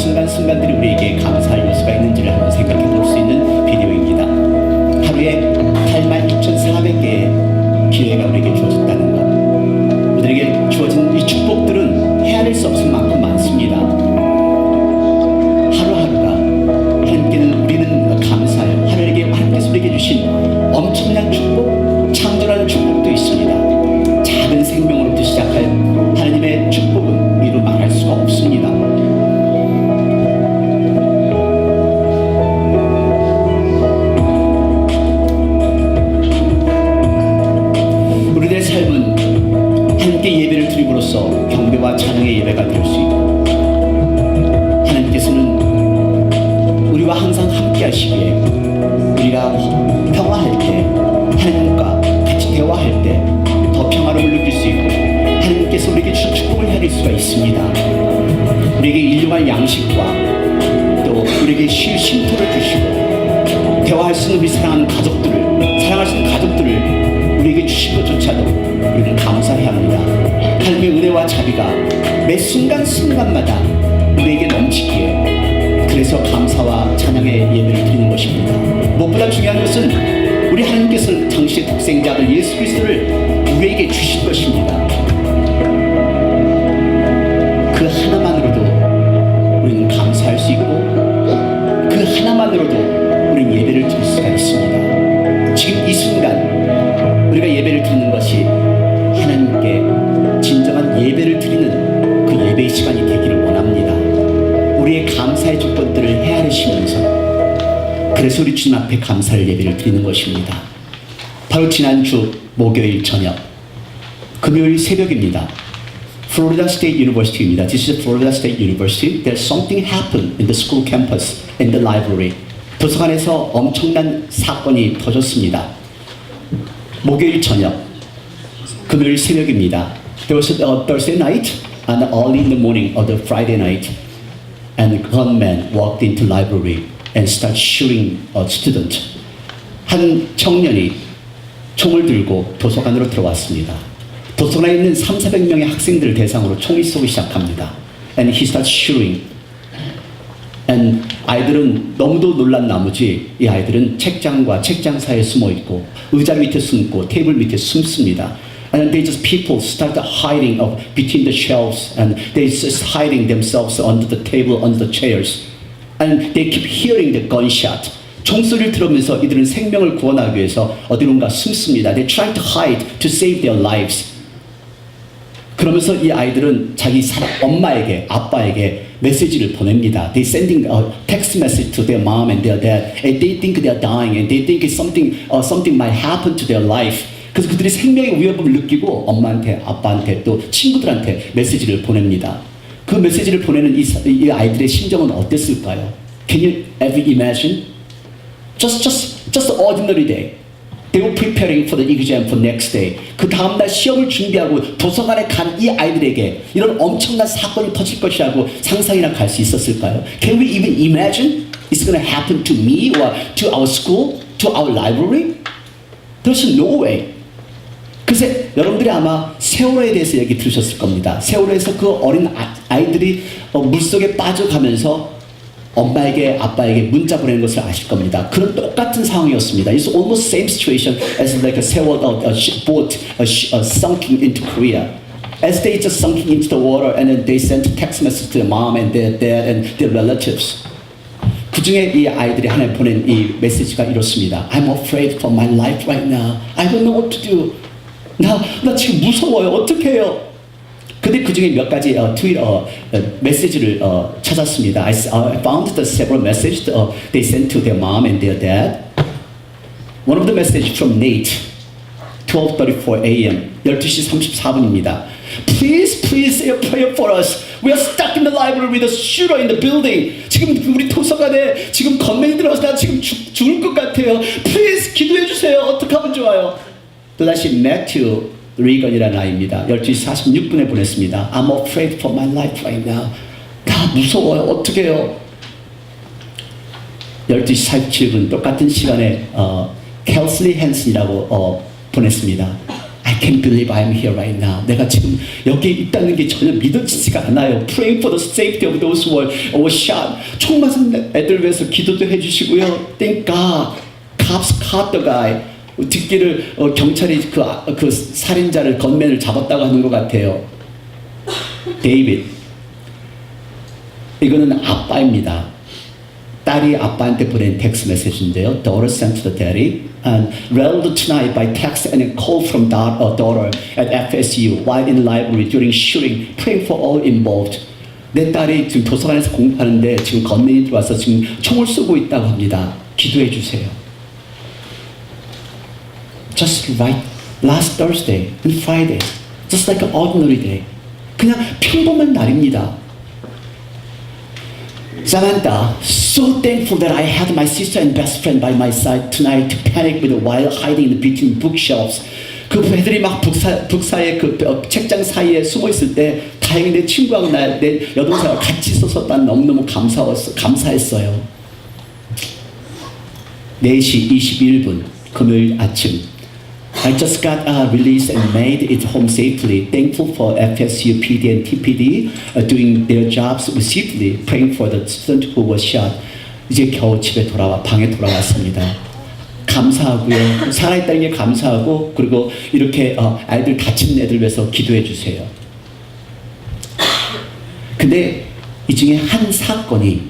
순간순간들이 우리에게 감사할 요소가 있는지를 한번 생각해 볼 수 있는 비디오입니다. 하루에 86,400개의 기회가 우리에게 주어졌다는 것, 우리에게 주어진 이 축복들은 헤아릴 수 없을 만큼 많습니다. 하루하루가 하나님께는 우리는 감사해요. 하나님께서 우리에게 주신 엄청난 축복, 창조라는 축복도 있습니다. 작은 생명으로부터 시작할 하나님의 축복은 이루 말할 수가 없습니다. 우리들의 삶은 하나님께 예배를 드림으로써 경배와 찬양의 예배가 될 수 있고, 하나님께서는 우리와 항상 함께 하시기에 우리가 평화할 때, 하나님과 같이 대화할 때 더 평화로움을 느낄 수 있고, 하나님께서 우리에게 주신 축복을 헤아릴 수가 있습니다. 우리에게 일용할 양식과 또 우리에게 쉴 쉼터를 주시고, 대화할 수 있는 우리 사랑하는 가족들을, 사랑할 수 있는 가족들을 우리에게 주신 것조차도 우리는 감사해야 합니다. 하나님의 은혜와 자비가 매 순간순간마다 우리에게 넘치기에, 그래서 감사와 찬양의 예배를 드리는 것입니다. 무엇보다 중요한 것은 우리 하나님께서 당시의 독생자 아들 예수 그리스도를 우리에게 주신 것입니다. 그 하나만으로도 우리는 감사할 수 있고, 그 하나만으로도 우리는 예배를 드릴 수가 있습니다. 지금 이 순간 우리가 예배를 드리는 것이 하나님께 진정한 예배를 드리는 그 예배의 시간이 되기를 원합니다. 우리의 감사의 조건들을 헤아리시면서, 그래서 우리 주님 앞에 감사의 예배를 드리는 것입니다. 바로 지난주 목요일 저녁, 금요일 새벽입니다. Florida State University입니다. This is Florida State University. There's something happened in the school campus, in the library. 도서관에서 엄청난 사건이 터졌습니다. 목요일 저녁, 금요일 새벽입니다. There was a Thursday night and early in the morning of the Friday night, and a gunman walked into library and started shooting a student. 한 청년이 총을 들고 도서관으로 들어왔습니다. 도서관에 있는 300~400명의 학생들을 대상으로 총을 쏘기 시작합니다. And he starts shooting. And 아이들은 너무도 놀란 나머지 이 아이들은 책장과 책장 사이에 숨어 있고, 의자 밑에 숨고, 테이블 밑에 숨습니다. And they just people start hiding between the shelves, and they just hiding themselves under the table, under the chairs, and they keep hearing the gunshot. 총소리를 들으면서 이들은 생명을 구원하기 위해서 어디론가 숨습니다. They try to hide to save their lives. 그러면서 이 아이들은 자기 엄마에게, 아빠에게 메시지를 보냅니다. They sending a text message to their mom and their dad, and they think they are dying, and they think something might happen to their life. 그래서 그들이 생명의 위협을 느끼고 엄마한테, 아빠한테, 또 친구들한테 메시지를 보냅니다. 그 메시지를 보내는 이 아이들의 심정은 어땠을까요? Can you ever imagine? Just ordinary day. They were preparing for the exam for next day. 그 다음날 시험을 준비하고 도서관에 간 이 아이들에게 이런 엄청난 사건이 터질 것이라고 상상이나 갈 수 있었을까요? Can we even imagine it's going to happen to me or to our school, to our library? There's no way. 그래서 여러분들이 아마 세월호에 대해서 얘기 들으셨을 겁니다. 세월호에서 그 어린 아이들이 물속에 빠져가면서 엄마에게, 아빠에게 문자 보내는 것을 아실 겁니다. 그런 똑같은 상황이었습니다. It's almost same situation as like a Sewol boat sunking into Korea. As they just sunking into the water, and then they sent text message to their mom and their dad and their relatives. 그 중에 이 아이들이 하나님 보낸 이 메시지가 이렇습니다. I'm afraid for my life right now. I don't know what to do. 나 지금 무서워요. 어떻게 해요? 근데 그 중에 몇 가지 메시지를 찾았습니다. I found the several messages they sent to their mom and their dad. One of the messages from Nate, 12:34 a.m. 12시 34분입니다. Please say a prayer for us. We are stuck in the library with a shooter in the building. 지금 우리 도서관에 지금 건맨이 들어와서 나 지금 죽을 것 같아요. Please 기도해 주세요. 어떻게 하면 좋아요? 또다시 매튜 리건이라는 아이입니다. 12시 46분에 보냈습니다. I'm afraid for my life right now. 나 무서워요. 어떻게 해요? 12시 47분 똑같은 시간에 켈슬리 헨슨이라고 보냈습니다. I can't believe I'm here right now. 내가 지금 여기 있다는 게 전혀 믿어지지가 않아요. Praying for the safety of those who were shot. 총 맞은 애들 위해서 기도도 해주시고요. Thank God. Cops caught the guy. 듣기를 경찰이 그 살인자를 건맨을 잡았다고 하는 것 같아요. 데이빗. 이거는 아빠입니다. 딸이 아빠한테 보낸 텍스트 메시지인데요. Daughter sent to the daddy. And read tonight by text and a call from daughter at FSU while in library during shooting, praying for all involved. 내 딸이 지금 도서관에서 공부하는데 지금 건맨이 들어와서 지금 총을 쏘고 있다고 합니다. 기도해 주세요. Just like last Thursday and Friday, just like an ordinary day. 그냥 평범한 날입니다. Samantha, so thankful that I had my sister and best friend by my side tonight to panic with while hiding in between bookshelves. 그 애들이 막 북사의 그 책장 사이에 숨어 있을 때 다행히 내 친구하고 내 여동생하고 같이 있어서 난 너무너무 감사했어요. 4시 21분 금요일 아침. I just got released and made it home safely. Thankful for FSU PD and TPD doing their jobs swiftly, praying for the student who was shot. 이제 겨우 집에 방에 돌아왔습니다. 감사하고요. 살아있다는 게 감사하고 그리고 이렇게 아이들 다친 애들 위해서 기도해 주세요. 근데 이 중에 한 사건이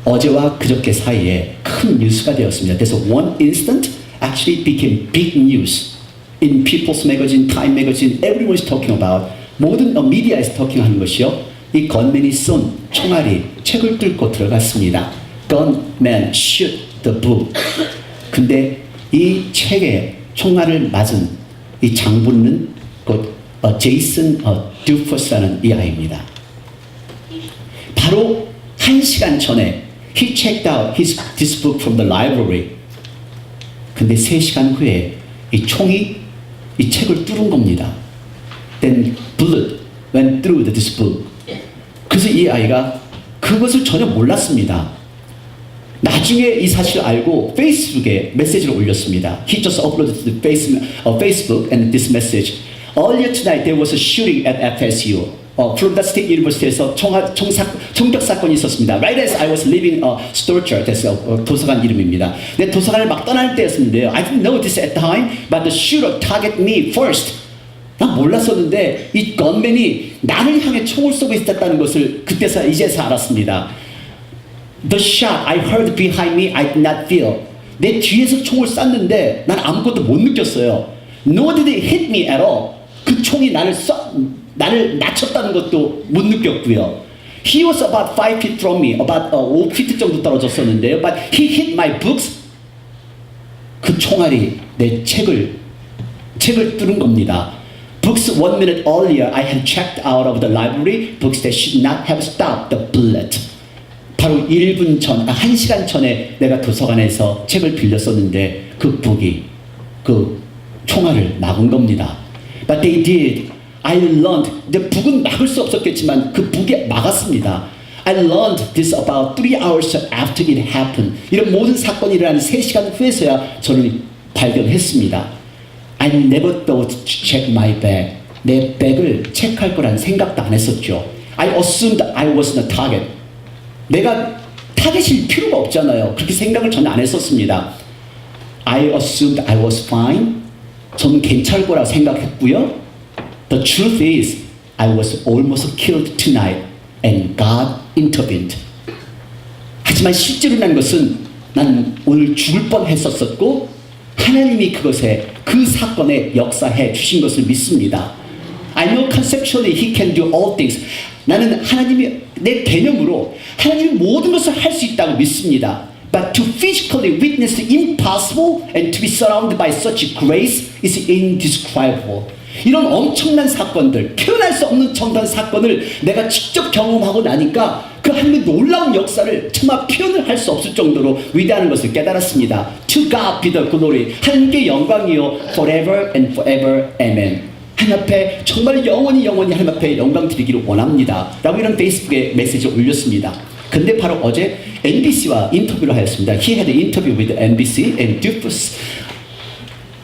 어제와 그저께 사이에 큰 뉴스가 되었습니다. 그래서 one incident actually became big news in People's Magazine, Time Magazine. Everyone is talking about. 모든 미디어 is talking 하는 것이요. 이 건맨이 쏜 총알이 책을 뚫고 들어갔습니다. Gunman shoot the book. 근데 이 책에 총알을 맞은 이 장군은 곧 제이슨 듀퍼스라는 이 아이입니다. 바로 1시간 전에 he checked out this book from the library. 근데 3시간 후에 이 총이 이 책을 뚫은 겁니다. Then bullet went through this book. 그래서 이 아이가 그것을 전혀 몰랐습니다. 나중에 이 사실을 알고 페이스북에 메시지를 올렸습니다. He just uploaded to the Facebook and this message. Earlier tonight there was a shooting at FSU. Florida State University에서 총격 사건이 있었습니다. Right as I was leaving Storcher, 도서관 이름입니다. 내 도서관을 막 떠날 때였는데요. I didn't know this at the time, but the shooter targeted me first. 난 몰랐었는데 이 건맨이 나를 향해 총을 쏘고 있었다는 것을 그때서 이제서 알았습니다. The shot I heard behind me, I did not feel. 내 뒤에서 총을 쐈는데 난 아무것도 못 느꼈어요. Nor did it hit me at all. 그 총이 나를 낮췄다는 것도 못 느꼈고요. He was about 5 feet from me, about 5feet 정도 떨어졌었는데요. But he hit my books. 그 총알이 내 책을 뚫은 겁니다. Books 1 minute earlier, I had checked out of the library. Books that should not have stopped the bullet. 바로 1시간 전에 내가 도서관에서 책을 빌렸었는데 그 북이 그 총알을 막은 겁니다. But they did. I learned. 근데 북은 막을 수 없었겠지만 그 북이 막았습니다. I learned this about 3 hours after it happened. 이런 모든 사건이 일어난 3시간 후에서야 저는 발견했습니다. I never thought to check my bag. 내 백을 체크할 거라는 생각도 안 했었죠. I assumed I was the target. 내가 타겟일 필요가 없잖아요. 그렇게 생각을 전혀 안 했었습니다. I assumed I was fine. 저는 괜찮을 거라고 생각했고요. The truth is, I was almost killed tonight, and God intervened. 하지만 실제로 난 것은 난 오늘 죽을 뻔했었고 하나님이 그 사건에 역사해 주신 것을 믿습니다. I know conceptually He can do all things. 나는 하나님이 내 개념으로 하나님이 모든 것을 할 수 있다고 믿습니다. But to physically witness the impossible and to be surrounded by such grace is indescribable. 이런 엄청난 사건들, 표현할 수 없는 정단 사건을 내가 직접 경험하고 나니까 그 하나님의 놀라운 역사를 차마 표현을 할 수 없을 정도로 위대한 것을 깨달았습니다. To God be the glory. 하나님께 영광이요 forever and forever. Amen. 하나님 앞에 정말 영원히 하나님 앞에 영광 드리기를 원합니다. 라고 이런 페이스북에 메시지를 올렸습니다. 근데 바로 어제 NBC와 인터뷰를 하였습니다. He had an interview with NBC and Dufus.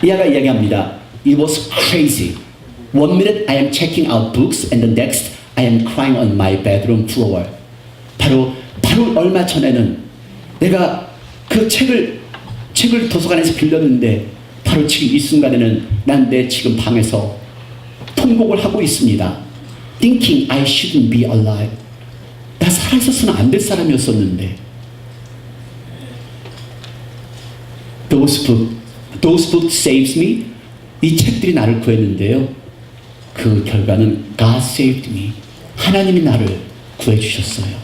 이아가 이야기합니다. It was crazy. One minute I am checking out books and the next I am crying on my bedroom floor. 바로 얼마 전에는 내가 그 책을 도서관에서 빌렸는데 바로 지금 이 순간에는 난 내 지금 방에서 통곡을 하고 있습니다. Thinking I shouldn't be alive. 나 살아있었으면 안 될 사람이었었는데. Those books saves me. 이 책들이 나를 구했는데요. 그 결과는 God saved me. 하나님이 나를 구해주셨어요.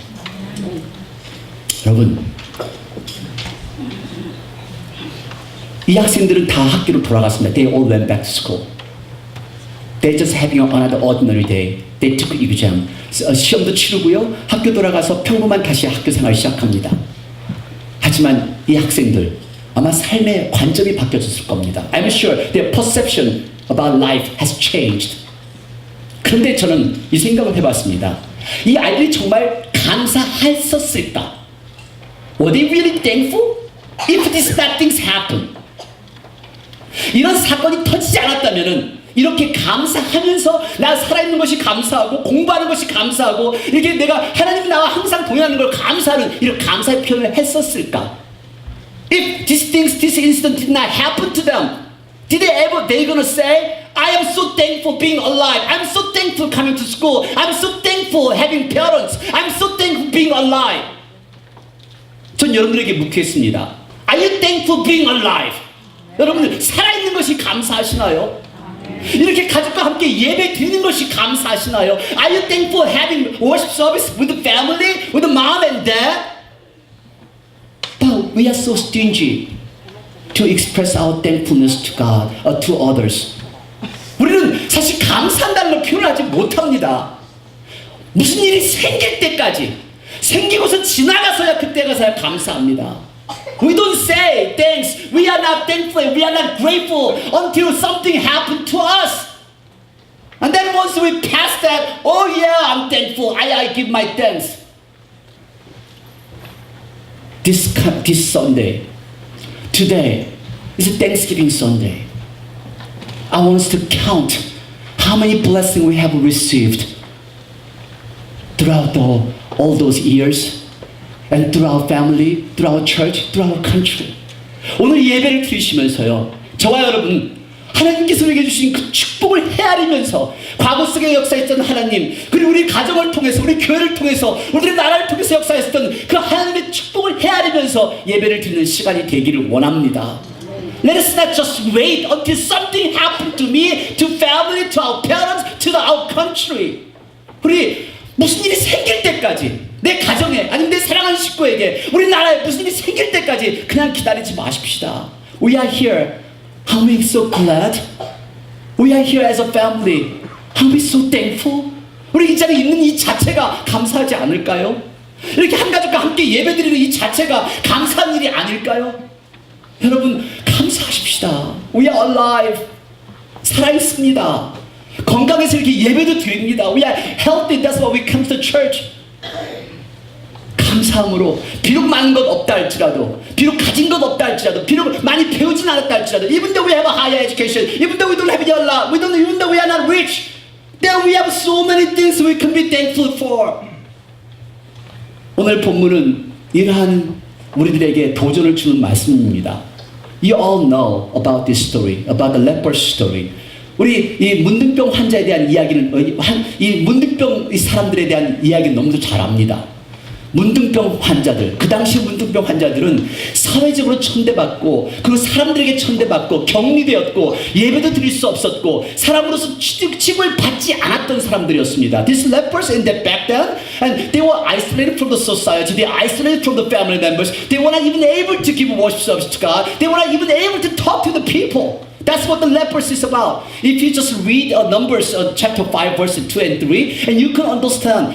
여러분, 이 학생들은 다 학교로 돌아갔습니다. They all went back to school. They're just having another ordinary day. They took exam. 시험도 치르고요. 학교 돌아가서 평범한 다시 학교 생활 시작합니다. 하지만 이 학생들 아마 삶의 관점이 바뀌어졌을 겁니다. I'm sure their perception about life has changed. 그런데 저는 이 생각을 해봤습니다. 이 아이들이 정말 감사했었을까? Were they really thankful? If these bad things happen. 이런 사건이 터지지 않았다면은 이렇게 감사하면서 나 살아있는 것이 감사하고 공부하는 것이 감사하고 이렇게 내가 하나님이 나와 항상 동행하는 걸 감사하는 이런 감사의 표현을 했었을까? If this incident did not happen to them, they gonna say, I am so thankful being alive. I'm so thankful coming to school. I'm so thankful having parents. I'm so thankful being alive. 전 여러분들에게 묻겠습니다. Are you thankful being alive? 여러분들 살아있는 것이 감사하시나요? 이렇게 가족과 함께 예배 드리는 것이 감사하시나요? Are you thankful having worship service with the family, with the mom and dad? But we are so stingy to express our thankfulness to God or to others. 우리는 사실 감사한다는 걸 표현하지 못합니다. 무슨 일이 생길 때까지, 생기고서 지나가서야 그때 가서야 감사합니다. We don't say thanks. We are not thankful. We are not grateful until something happened to us. And then once we pass that, oh yeah, I'm thankful. I give my thanks. This Sunday, today is Thanksgiving Sunday. I want us to count how many blessings we have received throughout all those years. And through our family, through our church, through our country. 오늘 예배를 드리시면서요, 저와 여러분 하나님께서 우리에게 주신 그 축복을 헤아리면서 과거 속에 역사했던 하나님, 그리고 우리 가정을 통해서, 우리 교회를 통해서, 우리의 나라를 통해서 역사했던 그 하나님의 축복을 헤아리면서 예배를 드리는 시간이 되기를 원합니다. Let us not just wait until something happened to me, to family, to our parents, to our country. 우리 무슨 일이 생길 때까지, 내 가정에, 아니면 내 사랑하는 식구에게, 우리나라에 무슨 일이 생길 때까지 그냥 기다리지 마십시다. We are here. Are we so glad? We are here as a family. Are we so thankful? 우리 이 자리에 있는 이 자체가 감사하지 않을까요? 이렇게 한 가족과 함께 예배드리는 이 자체가 감사한 일이 아닐까요? 여러분, 감사하십시다. We are alive. 살아있습니다. 건강해서 이렇게 예배도 드립니다. We are healthy. That's why we come to church. 감사함으로 비록 많은 것 없다 할지라도, 비록 가진 것 없다 할지라도, 비록 많이 배우진 않았다 할지라도, even though we have a higher education, even though we don't have a lot, even though we are not rich, then we have so many things we can be thankful for. 오늘 본문은 이러한 우리들에게 도전을 주는 말씀입니다. You all know about this story, about the leper's story. 우리 이 문둥병 환자에 대한 이야기는, 이 문둥병 이 사람들에 대한 이야기는 너무도 잘 압니다. 문둥병 환자들, 그 당시 문둥병 환자들은 사회적으로 천대받고, 그리고 사람들에게 천대받고, 격리되었고, 예배도 드릴 수 없었고, 사람으로서 취급을 받지 않았던 사람들이었습니다. These lepers in that back then, and they were isolated from the society, they were isolated from the family members, they were not even able to give worship service to God, they were not even able to talk to the people. That's what the lepers is about. If you just read Numbers chapter 5 verse 2 and 3, and you can understand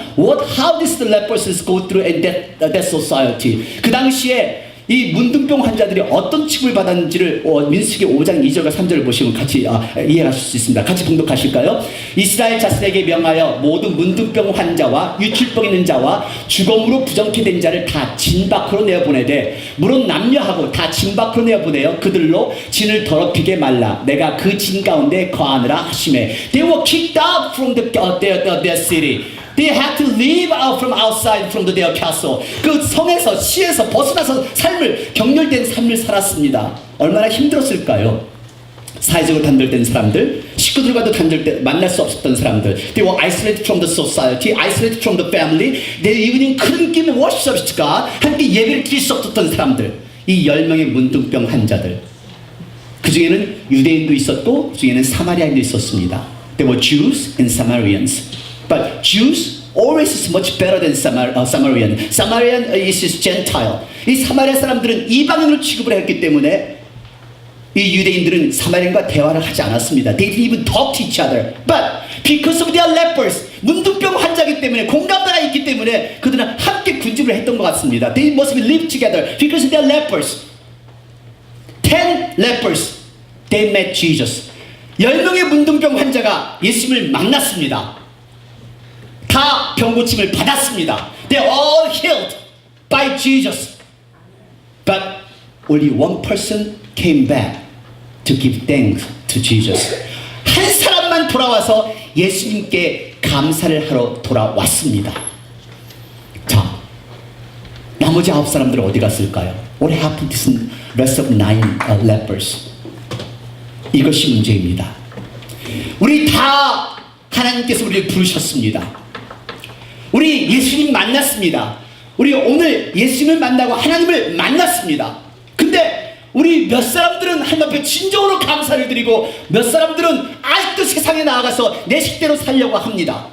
how these lepers go through in that society. 그 당시에 이 문둥병 환자들이 어떤 취급을 받았는지를 민수기 5장 2절과 3절을 보시면 같이 이해하실 수 있습니다. 같이 봉독하실까요? 이스라엘 자손에게 명하여 모든 문둥병 환자와 유출병 있는 자와 죽음으로 부정케 된 자를 다 진 밖으로 내어보내되 물론 남녀하고 다 진 밖으로 내어보내어 그들로 진을 더럽히게 말라. 내가 그 진 가운데 거하느라 하심에 They were kicked out from their city. They had to leave out from outside from their castle. 그 성에서 시에서 벗어나서 삶을 경멸된 삶을 살았습니다. 얼마나 힘들었을까요? 사회적으로 단절된 사람들, 식구들과도 만날 수 없었던 사람들. They were isolated from the society, isolated from the family. They even couldn't give worship to God. 함께 예배를 드릴 수 없었던 사람들. 이 10명의 문둥병 환자들. 그 중에는 유대인도 있었고, 그 중에는 사마리아인도 있었습니다. They were Jews and Samaritans. But Jews always is much better than Samaritan. Samaritan is Gentile. 이 사마리아 사람들은 이방인으로 취급을 했기 때문에 이 유대인들은 사마리안과 대화를 하지 않았습니다. They didn't even talk to each other. But because of their lepers, 문둥병 환자이기 때문에 공감대가 있기 때문에 그들은 함께 군집을 했던 것 같습니다. They must live together because of their lepers. 10 lepers, they met Jesus. 10명의 문둥병 환자가 예수님을 만났습니다. 다 병고침을 받았습니다. They all healed by Jesus. But only one person came back to give thanks to Jesus. 한 사람만 돌아와서 예수님께 감사를 하러 돌아왔습니다. 자, 나머지 9사람들은 어디 갔을까요? What happened to the rest of 9 lepers? 이것이 문제입니다. 우리 다 하나님께서 우리를 부르셨습니다. 우리 예수님 만났습니다. 우리 오늘 예수님을 만나고 하나님을 만났습니다. 근데 우리 몇 사람들은 하나님 앞에 진정으로 감사를 드리고 몇 사람들은 아직도 세상에 나아가서 내 식대로 살려고 합니다.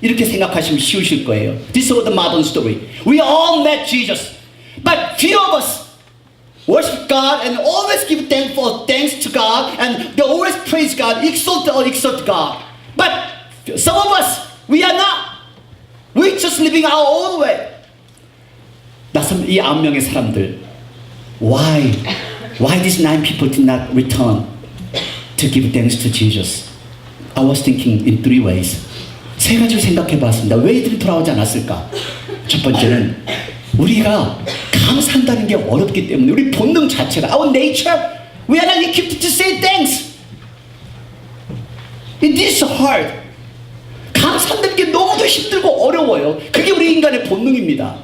이렇게 생각하시면 쉬우실 거예요. This is the modern story. We all met Jesus, but few of us worship God and always give thanks to God and they always praise God, exalt God. But some of us, we are not. We're just living our own way. 이 9명의 사람들, why these 9 people did not return to give thanks to Jesus? I was thinking in 3 ways. 3가지를 생각해봤습니다. 왜 이들이 돌아오지 않았을까? 첫 번째는 우리가 감사한다는 게 어렵기 때문에 우리 본능 자체가 our nature, we are not equipped to say thanks. It is hard. 감사한다는 게 너무도 힘들고 어려워요. 그게 우리 인간의 본능입니다.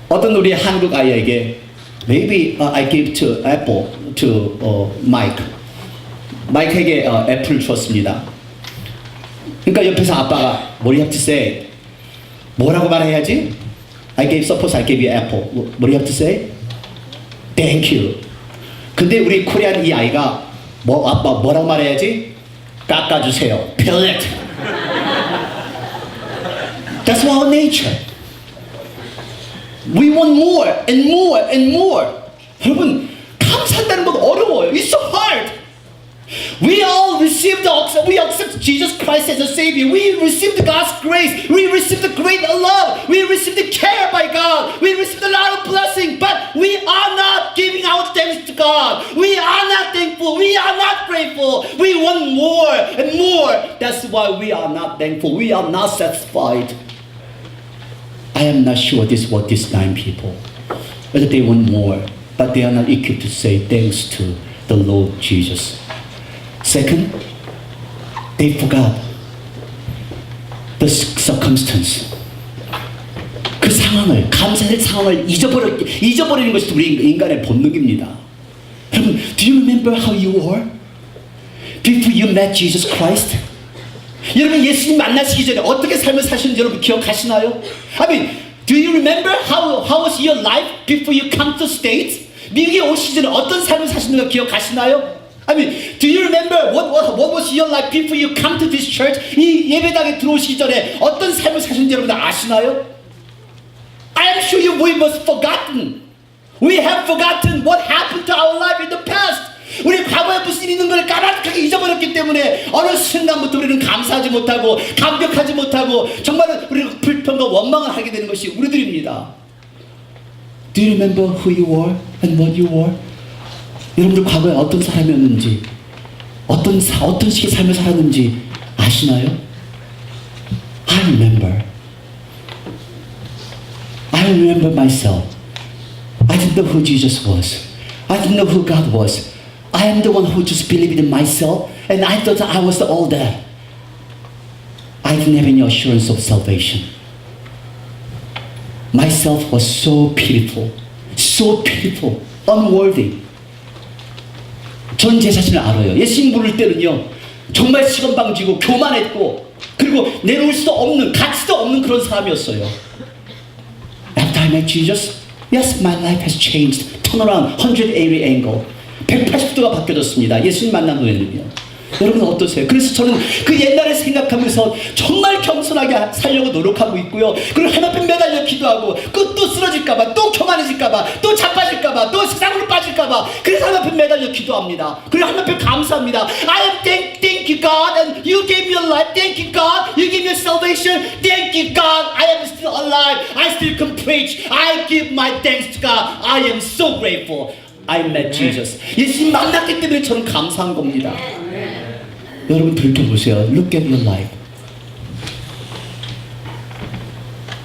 어떤 우리 한국 아이에게 maybe I gave to apple to Mike. 마이크에게 애플을 주었습니다. 그러니까 옆에서 아빠가 what do you have to say? 뭐라고 말해야지? Suppose I gave you apple. What do you have to say? Thank you. 근데 우리 코리안 이 아이가 아빠 뭐라고 말해야지? 깎아주세요. Peel it. That's our nature. We want more and more and more. 여러분, 감사한다는 건 어려워요. It's so hard. We all we accept Jesus Christ as a Savior. We received God's grace. We received the great love. We received the care by God. We received a lot of blessing. But we are not giving our thanks to God. We are not thankful. We are not grateful. We want more and more. That's why we are not thankful. We are not satisfied. I am not sure what these 9 people, whether they want more, but they are not equipped to say thanks to the Lord Jesus. Second, they forgot the circumstance. 그 상황을, 감사할 상황을 잊어버리는 것이 우리 인간의 본능입니다. 여러분, do you remember how you were before you met Jesus Christ? 여러분, 예수님 만나시기 전에 어떻게 삶을 사시는지 여러분 기억하시나요? I mean, do you remember how was your life before you come to States? 미국에 오시기 전에 어떤 삶을 사시는가 기억하시나요? I mean, do you remember what was your life before you come to this church? 이 예배당에 들어오시기 전에 어떤 삶을 사시는지 여러분 아시나요? I am sure we must forgotten. We have forgotten what happened to our life in the past. 우리 과거에 무슨 일이 있는 걸 까맣게 잊어버렸기 때문에 어느 순간부터 우리는 감사하지 못하고 감격하지 못하고 정말 우리는 불평과 원망을 하게 되는 것이 우리들입니다. Do you remember who you were and what you were? 여러분들 과거에 어떤 사람이었는지, 어떤 식의 삶을 살았는지 아시나요? I remember. I remember myself. I didn't know who Jesus was. I didn't know who God was. I am the one who just believed in myself, and I thought I was all that. I didn't have any assurance of salvation. Myself was so pitiful, unworthy. 전 제 자신을 알아요. 예수님 부를 때는요, 정말 시건방지고 교만했고, 그리고 내놓을 수도 없는, 가치도 없는 그런 사람이었어요. After I met Jesus, yes, my life has changed. Turn around, 180 angle. 180도가 바뀌어졌습니다. 예수님 만난 후에는요. 여러분 어떠세요? 그래서 저는 그 옛날을 생각하면서 정말 겸손하게 살려고 노력하고 있고요. 그리고 하나님 앞에 매달려 기도하고, 또 쓰러질까봐, 또 교만해질까봐, 또 자빠질까봐, 또 세상으로 빠질까봐, 그래서 하나님 앞에 매달려 기도합니다. 그리고 하나님 앞에 감사합니다. I am thank you God, and you gave me a life. Thank you God, you gave me salvation. Thank you God, I am still alive. I still can preach. I give my thanks to God. I am so grateful. I met Jesus. 예수님 만났기 때문에 저는 감사한 겁니다. 여러분 들켜보세요. Look at your life.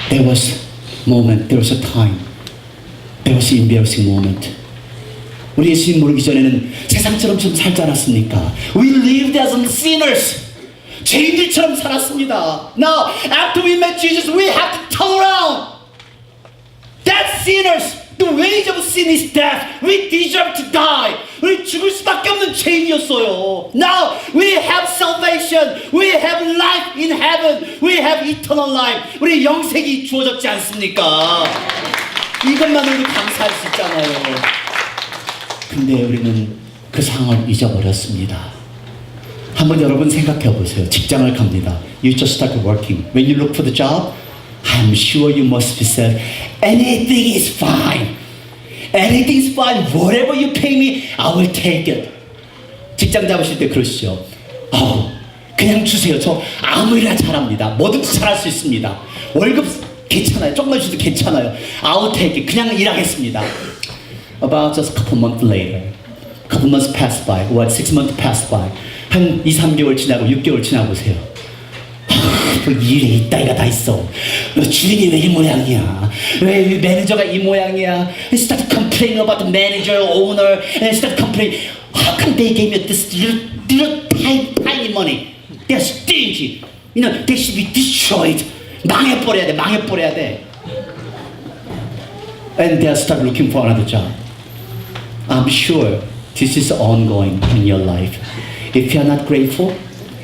There was moment, there was a time, there was an embarrassing moment. 우리 예수님 모르기 전에는 세상처럼 좀 살지 않았습니까? We lived as sinners. 죄인들처럼 살았습니다. Now, after we met Jesus, we have to turn around. That's sinners. The wage of sin is death. We deserve to die. 우리 죽을 수밖에 없는 죄인이었어요. Now we have salvation. We have life in heaven. We have eternal life. 우리 영생이 주어졌지 않습니까? 이것만으로도 감사할 수 있잖아요. 근데 우리는 그 상황을 잊어버렸습니다. 한번 여러분 생각해 보세요. 직장을 갑니다. You just start working. When you look for the job, I'm sure you must be said, anything is fine. Anything is fine. Whatever you pay me, I will take it. 직장 잡으실 때 그러시죠. 그냥 주세요. 저 아무 일이나 잘합니다. 뭐든지 잘할 수 있습니다. 월급 괜찮아요. 조금만 주도 괜찮아요. I will take it. 그냥 일하겠습니다. About just a couple months later, a couple months passed by, or 6 months passed by. 한 2, 3개월 지나고 6개월 지나보세요. 그 일에 이따위가 다 있어. 주인이 왜 이 모양이야? 왜 매니저가 이 모양이야? And start complaining about the manager, owner, and start complaining. How come they gave me this little tiny money? They're stingy. You know, they should be destroyed. 망해버려야 돼, 망해버려야 돼. And they'll start looking for another job. I'm sure this is ongoing in your life. If you're not grateful,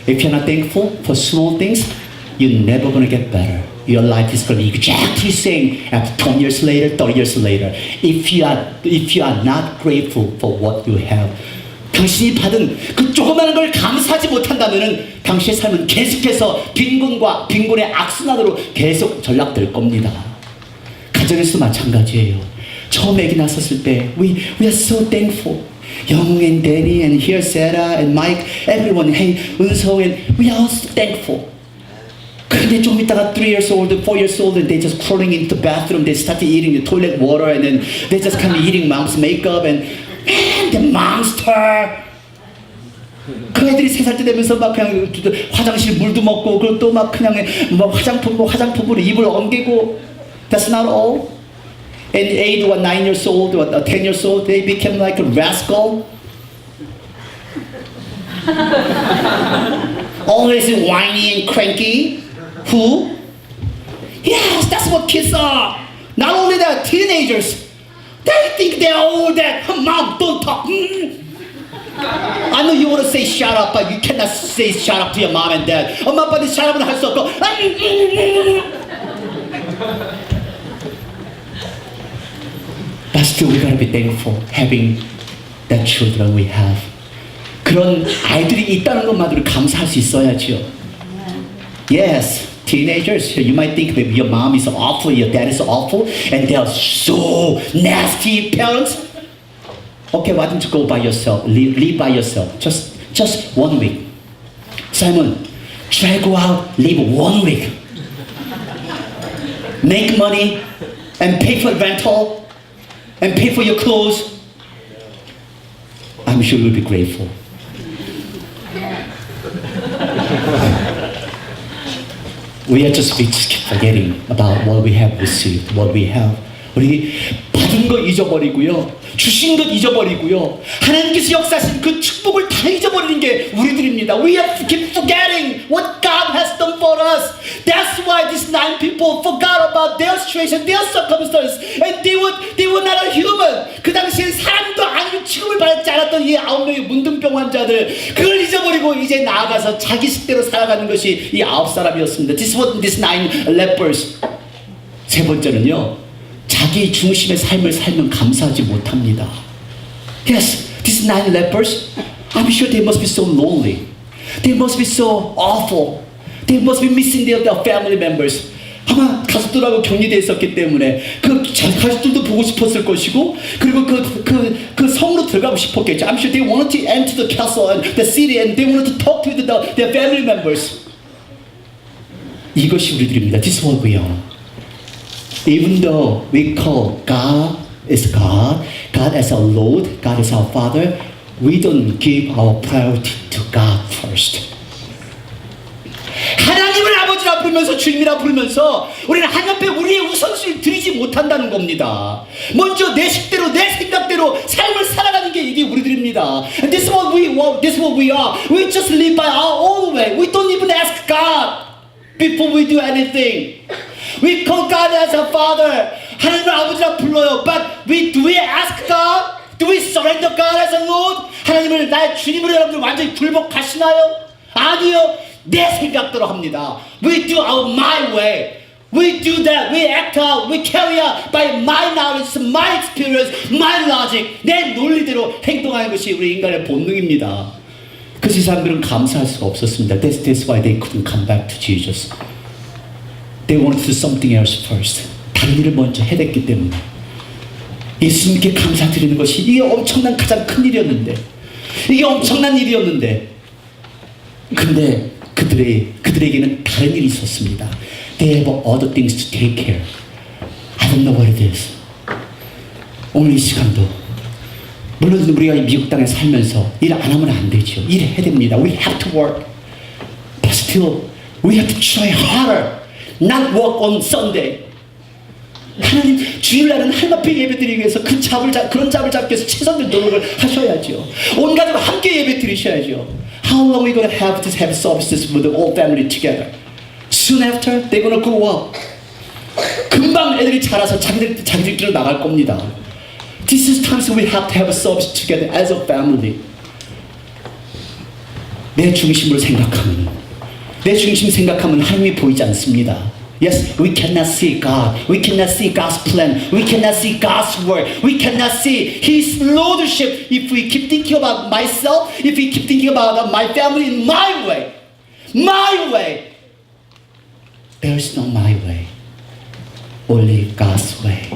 if you're not thankful for small things, you're never going to get better. Your life is going to be exactly the same after 20 years later, 30 years later. If you are not grateful for what you have, 당신이 받은 그 조그마한 걸 감사하지 못한다면은 당신의 삶은 계속해서 빈곤의 악순환으로 계속 전락될 겁니다. 가정에서 마찬가지예요. 처음 아기 낳았을 때 we are so thankful. Young and Danny and here Sarah and Mike, everyone, hey, 은서 and we are also thankful. 근데 좀 있다가 3 years old, 4 years old, and they just crawling into the bathroom. They started eating the toilet water, and then they just kind of eating mom's makeup, and the monster. 그 애들이 3살 때 되면서 막 그냥 화장실 물도 먹고, 그리고 또 막 그냥 뭐 화장품으로 입을 엉기고. That's not all. And 8 or 9 years old or 10 years old, they became like a rascal. Always whiny and cranky. Who? Yes, that's what kids are. Not only that, teenagers. They think they're all that. Mom, don't talk. I know you want to say shut up, but you cannot say shut up to your mom and dad. 엄마 아빠한테 shut up은 할 수 없고. But still, we gotta be thankful having that children we have. 그런 아이들이 있다는 것만으로 감사할 수 있어야죠. Yes, teenagers, you might think that your mom is awful, your dad is awful, and they are so nasty parents. Okay, why don't you go by yourself, live by yourself, just 1 week. Simon, try go out, live 1 week. Make money and pay for rental. and pay for your clothes, I'm sure you'll be grateful. We are just forgetting about what we have received, what we have. 우리 받은 거 잊어버리고요. 주신 것 잊어버리고요. 하나님께서 역사하신 그 축복을 다 잊어버리는 게 우리들입니다. We are keep forgetting what God has done for us. That's why these 9 people forgot about their situation, their circumstances, and they were not a human. 그 당시엔 사람도 아니고 취급을 받지 않았던 이 9명의 문둥병 환자들, 그걸 잊어버리고 이제 나아가서 자기 식대로 살아가는 것이 이 9사람이었습니다. This was these 9 lepers. 세 번째는요, 자기 중심의 삶을 살면 감사하지 못합니다. Yes, these 9 lepers, I'm sure they must be so lonely. They must be so awful. They must be missing their family members. 아마 가족들하고 격리되어 있었기 때문에 그 가족들도 보고 싶었을 것이고, 그리고 그 성으로 들어가고 싶었겠죠. I'm sure they wanted to enter the castle and the city and they wanted to talk to their family members. 이것이 우리들입니다. This is what we are. Even though we call God is God, God as our Lord, God is our Father, we don't give our priority to God first. 하나님을 아버지라 부르면서 주님이라 부르면서 우리는 하나님 앞에 우리의 우선순위를 드리지 못한다는 겁니다. 먼저 내 식대로 내 생각대로 삶을 살아가는 게 이게 우리들입니다. And this is what we are. We just live by our own way. We don't even ask God before we do anything. We call God as our Father. 하나님을 아버지라 불러요. But do we ask God? Do we surrender God as a Lord? 하나님을 나의 주님으로 여러분들 완전히 굴복하시나요? 아니요. 내 생각대로 합니다. We do my way. We do that. We act out. We carry out by my knowledge, my experience, my logic. 내 논리대로 행동하는 것이 우리 인간의 본능입니다. 그래서 이 사람들은 감사할 수가 없었습니다. That's why they couldn't come back to Jesus. They wanted to do something else first. 다른 일을 먼저 해냈기 때문에. 예수님께 감사드리는 것이 이게 엄청난 가장 큰 일이었는데, 이게 엄청난 일이었는데, 근데 그들에게는 다른 일이 있었습니다. They have other things to take care. I don't know what it is. 오늘 이 시간도 물론 우리가 미국 땅에 살면서 일 안 하면 안 되죠. 일해야 됩니다. We have to work. But still, we have to try harder. Not work on Sunday. 하나님 주일날은 하나님 앞에 예배드리기 위해서 그런 잡을 잡기 위해서 최선의 노력을 하셔야죠. 온 가족 함께 예배 드리셔야죠. How long are we going to have services with the whole family together? Soon after, they're going to grow up. 금방 애들이 자라서 자기들끼리 나갈 겁니다. This is times we have to have a service together as a family. 내 중심으로 생각하면 하나님이 보이지 않습니다. Yes, we cannot see God. We cannot see God's plan. We cannot see God's word. We cannot see His lordship if we keep thinking about myself, if we keep thinking about my family in my way. My way. There is no my way. Only God's way.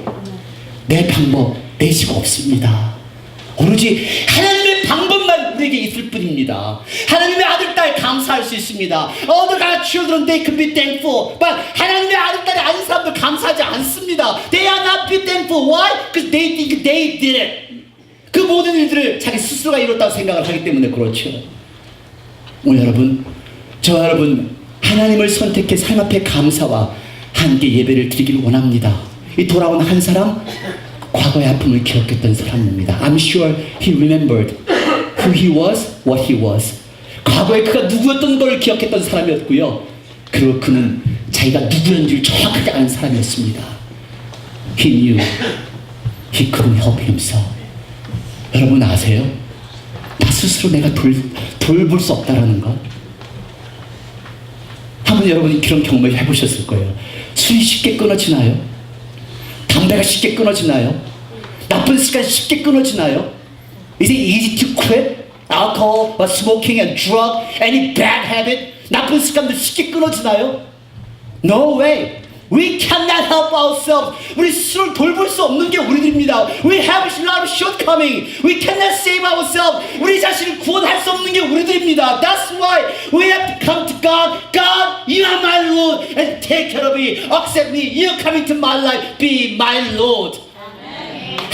내 방법, 내 식 없습니다. 오로지 하나님의 방법만 우리에게 있을 뿐입니다. 하나님의 아들, 딸 감사할 수 있습니다. All the God's children, they can be thankful. But 하나님의 아들, 딸이 아닌 사람들 감사하지 않습니다. They are not be thankful. Why? Because they think they did it. 그 모든 일들을 자기 스스로가 이뤘다고 생각을 하기 때문에 그렇죠. 오늘 여러분, 저와 여러분, 하나님을 선택해 삶 앞에 감사와 함께 예배를 드리기를 원합니다. 이 돌아온 한 사람, 과거의 아픔을 기억했던 사람입니다. I'm sure he remembered who he was, what he was. 과거에 그가 누구였던 걸 기억했던 사람이었고요. 그리고 그는 자기가 누구였는지를 정확하게 아는 사람이었습니다. He knew he couldn't help himself. 여러분 아세요? 나 스스로 내가 돌볼 수 없다라는 것. 한번 여러분이 그런 경험을 해보셨을 거예요. 술이 쉽게 끊어지나요? 담배가 쉽게 끊어지나요? 나쁜 습관이 쉽게 끊어지나요? Is it easy to quit? Alcohol, smoking and drug, any bad habit? 나쁜 습관도 쉽게 끊어지나요? No way. We cannot help ourselves. 우리 스스로를 돌볼 수 없는 게 우리들입니다. We have a lot of shortcoming. We cannot save ourselves. 우리 자신을 구원할 수 없는 게 우리들입니다. That's why we have to come to God. God, you are my Lord, and take care of me. Accept me. You are coming to my life. Be my Lord.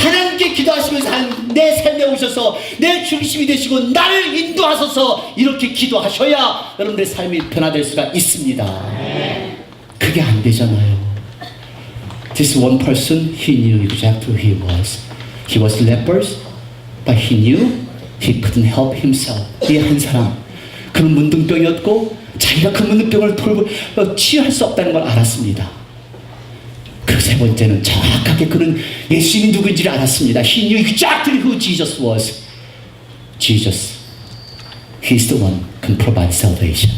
하나님께 기도하시면서 내 삶에 오셔서 내 중심이 되시고 나를 인도하소서 이렇게 기도하셔야 여러분들의 삶이 변화될 수가 있습니다. 그게 안 되잖아요. This one person, he knew exactly who he was. He was lepers, but he knew he couldn't help himself. 이 한 사람, 그는 문둥병이었고 자기가 그 문둥병을 돌고 치유할 수 없다는 걸 알았습니다. 그 세 번째는 정확하게 그는 예수님이 누구인지를 알았습니다. He knew exactly who Jesus was. Jesus, He's the one who can provide salvation.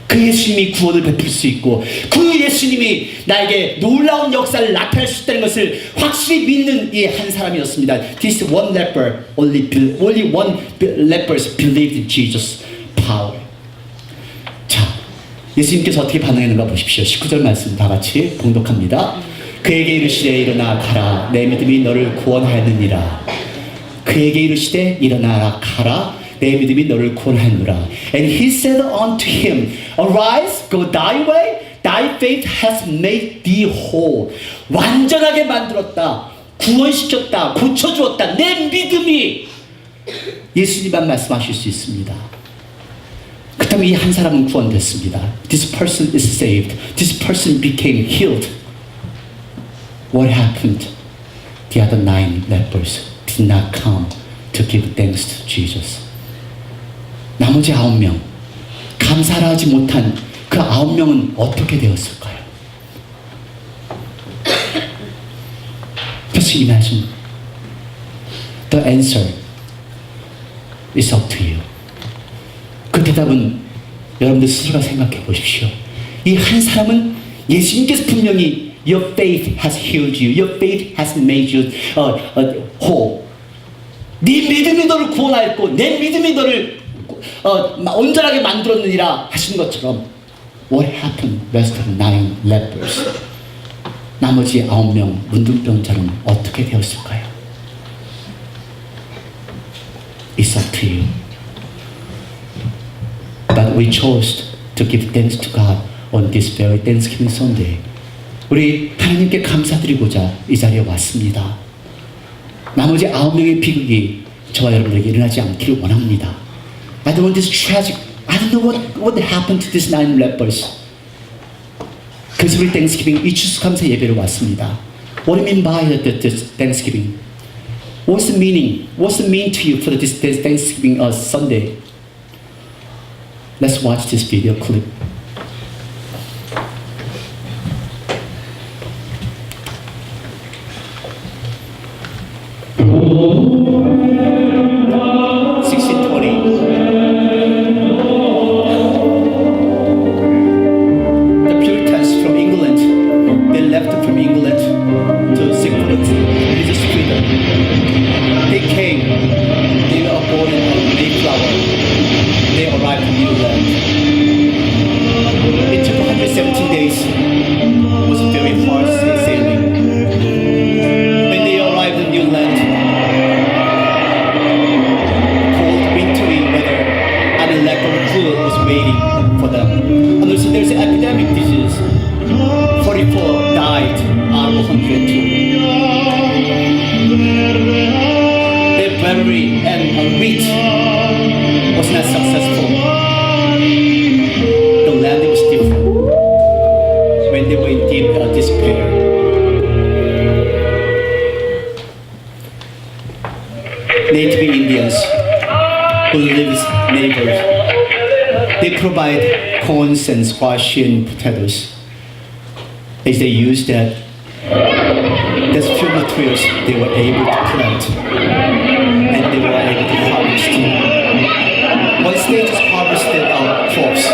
그 예수님이 구원을 베풀 수 있고 그 예수님이 나에게 놀라운 역사를 나타낼 수 있다는 것을 확실히 믿는 이 한 사람이었습니다. This one leper, only one leper believed in Jesus' power. 자, 예수님께서 어떻게 반응했는가 보십시오. 19절 말씀 다 같이 봉독합니다. 그에게 이르시되 일어나 가라. 내 믿음이 너를 구원하였느니라. 그에게 이르시되 일어나라 가라. 내 믿음이 너를 구원하느라. And he said unto him, Arise, go thy way, thy faith has made thee whole. 완전하게 만들었다, 구원시켰다, 고쳐주었다. 내 믿음이. 예수님만 말씀하실 수 있습니다. 그 다음에 이 한 사람은 구원됐습니다. This person is saved. This person became healed. What happened? The other 9 lepers did not come to give thanks to Jesus. 나머지 9명, 감사를 하지 못한 그 9명은 어떻게 되었을까요? Just imagine. The answer is up to you. 그 대답은 여러분들 스스로가 생각해 보십시오. 이 한 사람은 예수님께서 분명히 Your faith has healed you. Your faith has made you whole. 네 믿음이 너를 구원하였고 내 믿음이 너를 온전하게 만들었느니라 하신 것처럼 What happened rest of 9 lepers? 나머지 9명 문둥병자는 어떻게 되었을까요? It's up to you. But we chose to give thanks to God on this very Thanksgiving Sunday. 우리 하나님께 감사드리고자 이 자리에 왔습니다. 나머지 9명의 비극이 저와 여러분에게 일어나지 않기를 원합니다. I don't want this tragic. I don't know what happened to these 9 lepers. 그래서 우리 Thanksgiving 이 추수감사 예배로 왔습니다. What do you mean by this Thanksgiving? What's the meaning? What's the mean to you for this Thanksgiving Sunday? Let's watch this video clip. Native Indians who live neighbors, they provide corns and squash and potatoes. As they use that, there's few materials they were able to plant and they were able to harvest. Once they just harvested our crops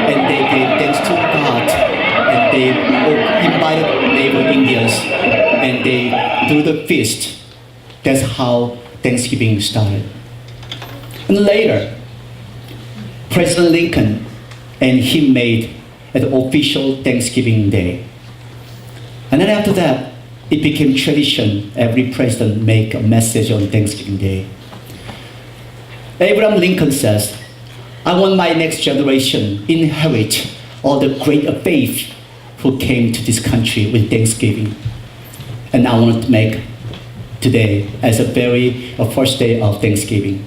and they gave thanks to God and they invited neighbor Indians and they do the feast. That's how Thanksgiving started. And later, President Lincoln and he made an official Thanksgiving Day. And then after that, it became tradition. Every president make a message on Thanksgiving Day. Abraham Lincoln says, I want my next generation inherit all the great faith who came to this country with Thanksgiving. And I want to make today as a first day of Thanksgiving.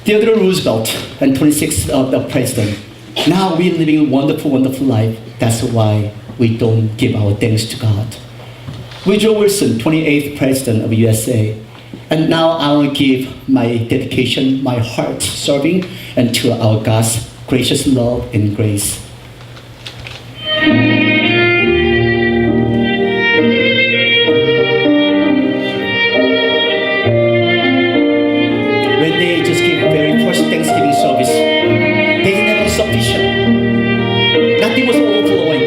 Theodore Roosevelt and 26th of the president. Now we're living a wonderful, wonderful life. That's why we don't give our thanks to God. Woodrow Wilson, 28th president of USA. And now I will give my dedication, my heart serving, and to our God's gracious love and grace. When they just give very first Thanksgiving service, they didn't have sufficient. Nothing was overflowing.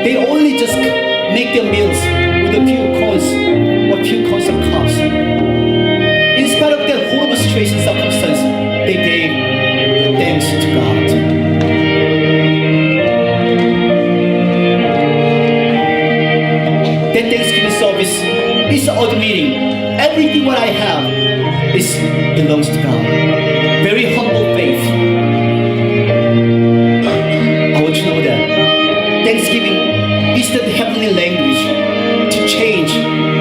They only just make their meals with a few coins or few coins of cups. In spite of their horrible situation circumstance, they gave thanks to God. That Thanksgiving service is admitting everything what I have belongs to God. Very humble faith. I want you to know that Thanksgiving is the heavenly language to change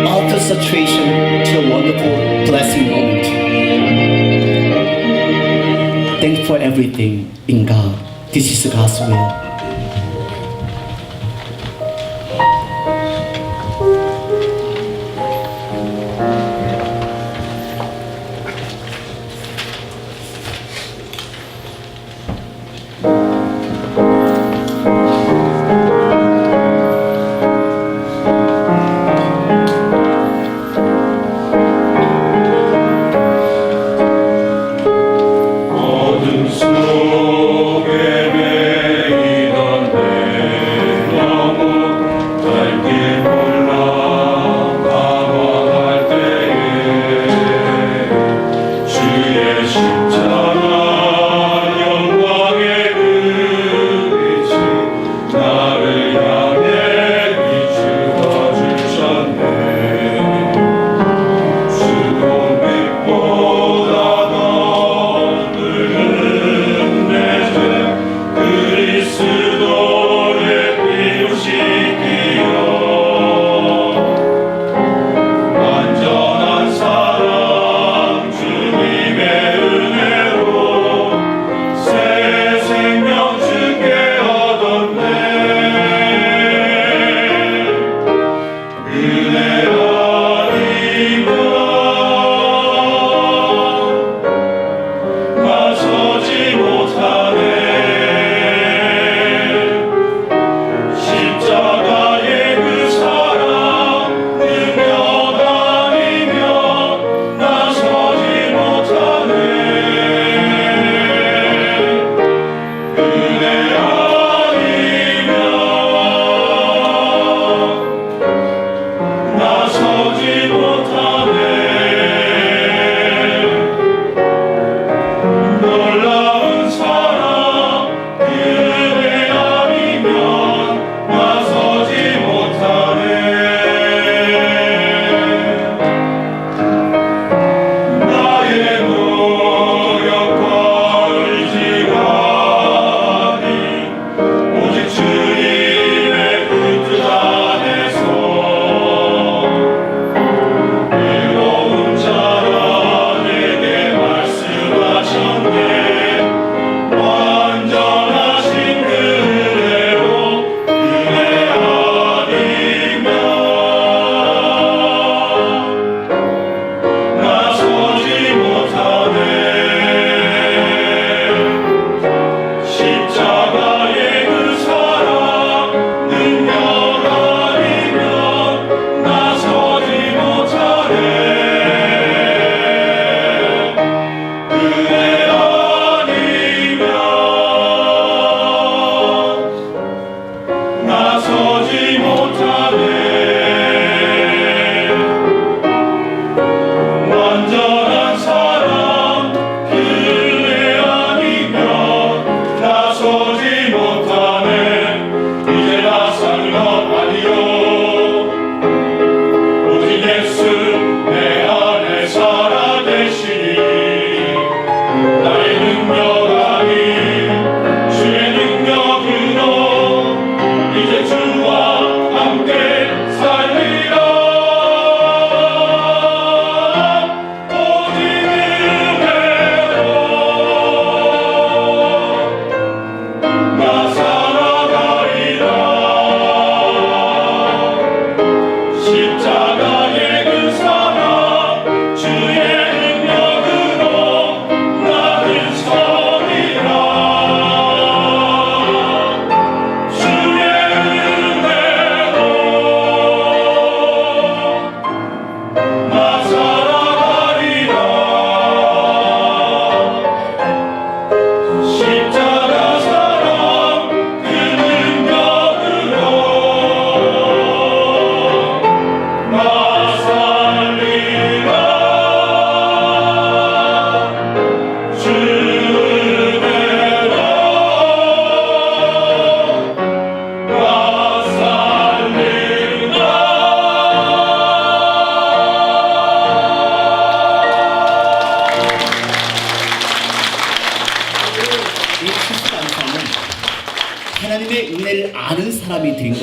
outer situation to a wonderful blessing moment. Thank for everything in God. This is God's will. 어둠 속에 매일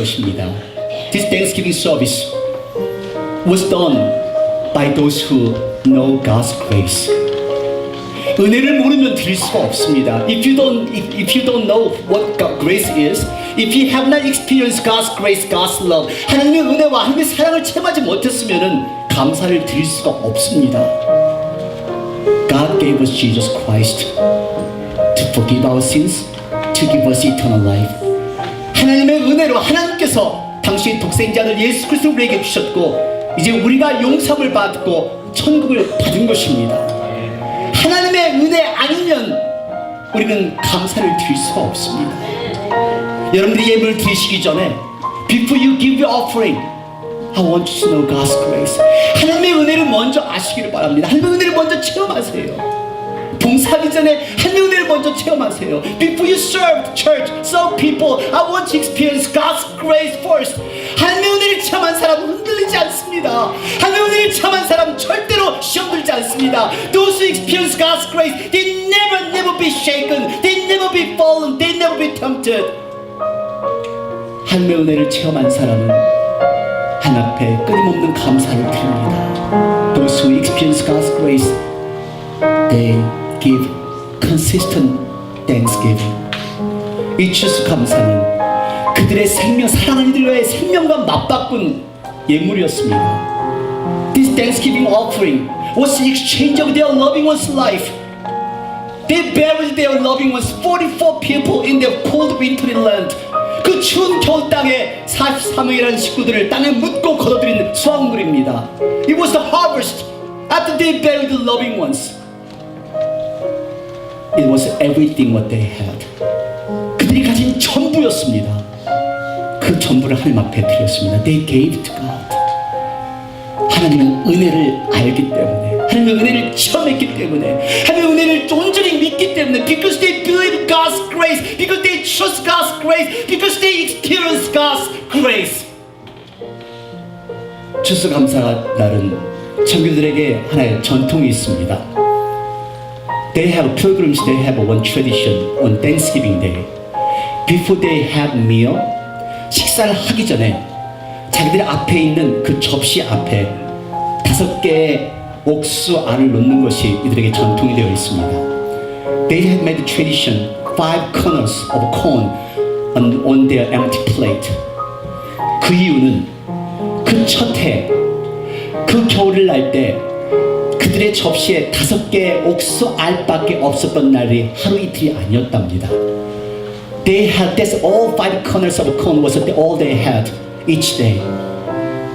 것입니다. This Thanksgiving service was done by those who know God's grace. 은혜를 모르면 드릴 수가 없습니다. If you don't know what God grace is, if you have not experienced God's grace, God's love, 하나님의 은혜와 하나님의 사랑을 체험하지 못했으면은 감사를 드릴 수가 없습니다. God gave us Jesus Christ to forgive our sins, to give us eternal life. 하나님의 은혜로 하나님께서 당신의 독생자 아들 예수 그리스도를 우리에게 주셨고 이제 우리가 용서를 받고 천국을 받은 것입니다. 하나님의 은혜 아니면 우리는 감사를 드릴 수가 없습니다. 여러분들이 예물을 드리시기 전에 before you give your offering, I want you to know God's grace. 하나님의 은혜를 먼저 아시기를 바랍니다. 하나님의 은혜를 먼저 체험하세요. 봉사하기 전에 하나님의 은혜를 먼저 체험하세요. Before you serve church, serve people, I want to experience God's grace first. 하나님의 은혜를 체험한 사람은 흔들리지 않습니다. 하나님의 은혜를 체험한 사람은 절대로 시험 들지 않습니다. Those who experience God's grace, they never be shaken, they never be fallen, they never be tempted. 하나님의 은혜를 체험한 사람은 하나님 앞에 끊임없는 감사를 드립니다. Those who experience God's grace, they give consistent thanksgiving. 이 추수감사는 그들의 생명, 사랑하는 이들과의 생명과 맞바꾼 예물이었습니다. This thanksgiving offering was the exchange of their loving one's life. They buried their loving ones, 44 people in their cold wintry land. 그 추운 겨울 땅에 43명이라는 식구들을 땅에 묻고 거둬들인 수확물입니다. It was the harvest after they buried the loving ones. It was everything what they had. 그들이 가진 전부였습니다. 그 전부를 하나님 앞에 드렸습니다. They gave to God. 하나님은 은혜를 알기 때문에, 하나님의 은혜를 체험했기 때문에, 하나님의 은혜를 온전히 믿기 때문에, because they believe God's grace, because they trust God's grace, because they experience God's grace. 추수감사 날은 청교들에게 하나의 전통이 있습니다. They have pilgrims. They have one tradition on Thanksgiving Day. Before they have meal, 식사를 하기 전에 자기들 앞에 있는 그 접시 앞에 5개의 옥수 알을 놓는 것이 이들에게 전통이 되어 있습니다. They have made a tradition 5 kernels of corn on their empty plate. 그 이유는 그 첫 해, 그 겨울을 날 때 그들의 접시에 5개의 옥수 알밖에 없었던 날이 하루 이틀이 아니었답니다. They had that's all 5 kernels of corn was all they had each day.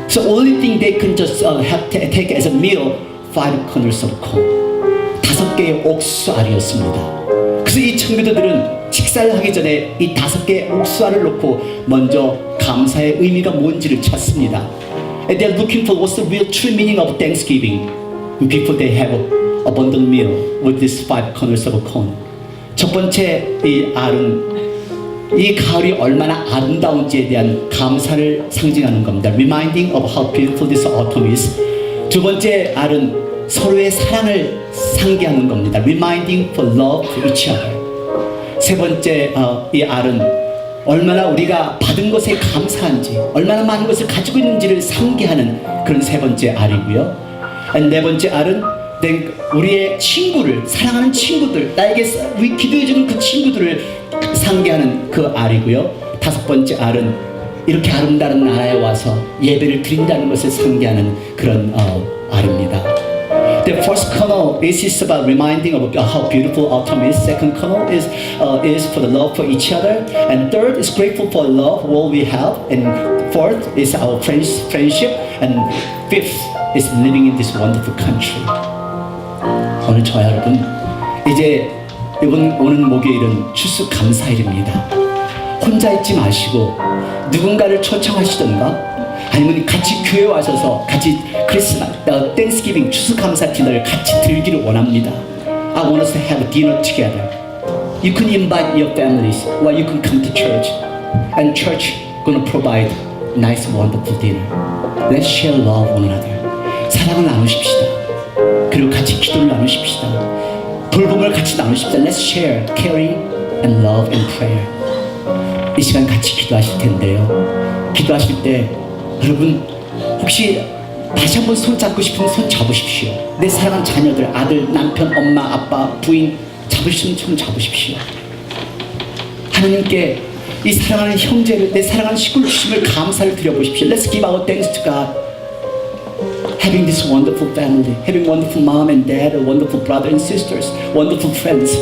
So only thing they can just have take as a meal 5 kernels of corn. 5개의 옥수 알이었습니다. 그래서 이 청교도들은 식사를 하기 전에 이 5개의 옥수 알을 놓고 먼저 감사의 의미가 뭔지를 찾습니다. And they're looking for what's the real true meaning of Thanksgiving. Before they have abundant meal with these 5 kernels of corn. 첫 번째 이 알은 이 가을이 얼마나 아름다운지에 대한 감사를 상징하는 겁니다. Reminding of how beautiful this autumn is. 두 번째 알은 서로의 사랑을 상기하는 겁니다. Reminding for love for each other. 세 번째 이 알은 얼마나 우리가 받은 것에 감사한지, 얼마나 많은 것을 가지고 있는지를 상기하는 그런 세 번째 알이고요. 네 번째 알은 우리의 친구를, 사랑하는 친구들, 나에게 기도해주는 그 친구들을 상기하는 그 알이고요. 5번째 알은 이렇게 아름다운 나라에 와서 예배를 드린다는 것을 상기하는 그런 알입니다. The first kernel is about reminding of how beautiful autumn is. Second kernel is for the love for each other. And third is grateful for love, what we have. And fourth is our friendship. And fifth is living in this wonderful country. 오늘 저와 여러분, 이제 이번 오는 목요일은 추수감사일입니다. 혼자 있지 마시고 누군가를 초청하시던가 아니면 같이 교회 와셔서 같이 크리스마스, 땡스기빙 추수감사 디너를 같이 들기를 원합니다. I want us to have a dinner together. You can invite your families or you can come to church. And church gonna provide nice, wonderful dinner. Let's share love one another. 사랑을 나누십시다. 그리고 같이 기도를 나누십시다. 돌봄을 같이 나누십시다. Let's share caring and love and prayer. 이 시간 같이 기도하실 텐데요. 기도하실 때 여러분 혹시 다시 한번 손 잡고 싶으면 손 잡으십시오. 내 사랑하는 자녀들, 아들, 남편, 엄마, 아빠, 부인 잡으시면 손 잡으십시오. 하나님께 이 사랑하는 형제를, 내 사랑하는 식구를 주심을 감사를 드려보십시오. Let's give our thanks to God. Having this wonderful family, having wonderful mom and dad, wonderful brother and sisters, wonderful friends.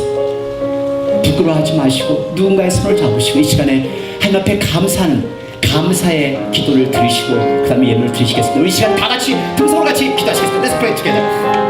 부끄러워하지 마시고 누군가의 손을 잡으시고 이 시간에 하나님 앞에 감사의 기도를 드리시고 그 다음에 예물을 드리시겠습니다. 우리 이 시간 다 같이 등성으로 같이 기도하시겠습니다. Let's pray together.